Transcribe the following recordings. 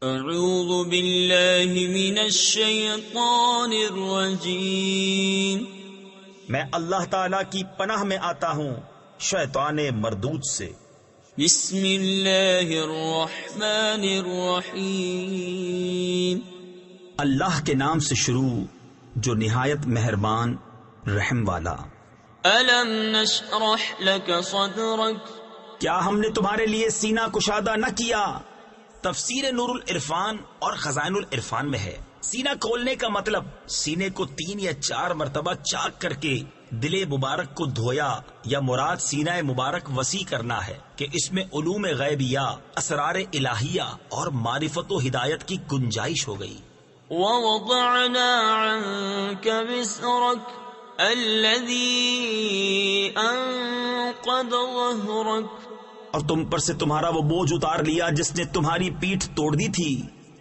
اعوذ باللہ من الشیطان الرجیم، میں اللہ تعالیٰ کی پناہ میں آتا ہوں شیطان مردود سے۔ بسم اللہ الرحمن الرحیم، اللہ کے نام سے شروع جو نہایت مہربان رحم والا۔ الم نشرح لک صدرک، کیا ہم نے تمہارے لیے سینہ کشادہ نہ کیا؟ تفسیر نور العرفان اور خزائن العرفان میں ہے سینہ کھولنے کا مطلب سینے کو 3 یا 4 مرتبہ چاک کر کے دل مبارک کو دھویا، یا مراد سینہ مبارک وسیع کرنا ہے کہ اس میں علوم غیبیہ، اسرار الہیہ اور معرفت و ہدایت کی گنجائش ہو گئی۔ ووضعنا عنك وزرك الذي انقض ظهرك، اور تم پر سے تمہارا وہ بوجھ اتار لیا جس نے تمہاری پیٹھ توڑ دی تھی۔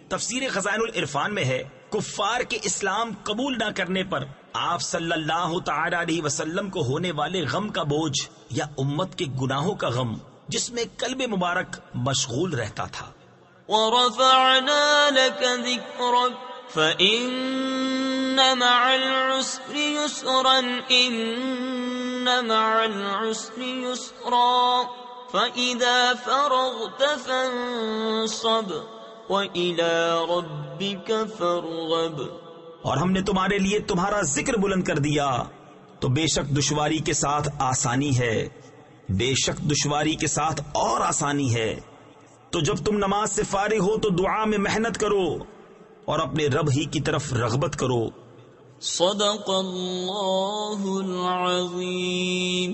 تفسیر خزائن العرفان میں ہے کفار کے اسلام قبول نہ کرنے پر آپ صلی اللہ تعالی علیہ وسلم کو ہونے والے غم کا بوجھ یا امت کے گناہوں کا غم جس میں قلب مبارک مشغول رہتا تھا۔ ورفعنا لك ذكرك فإن مع العسر يسرا إن مع العسر يسرا فَإِذَا فَرَغْتَ فَانصَبْ وَإِلَى رَبِّكَ فَارْغَب، اور ہم نے تمہارے لیے تمہارا ذکر بلند کر دیا تو بے شک دشواری کے ساتھ آسانی ہے، بے شک دشواری کے ساتھ اور آسانی ہے۔ تو جب تم نماز سے فارغ ہو تو دعا میں محنت کرو اور اپنے رب ہی کی طرف رغبت کرو۔ صدق اللہ العظیم۔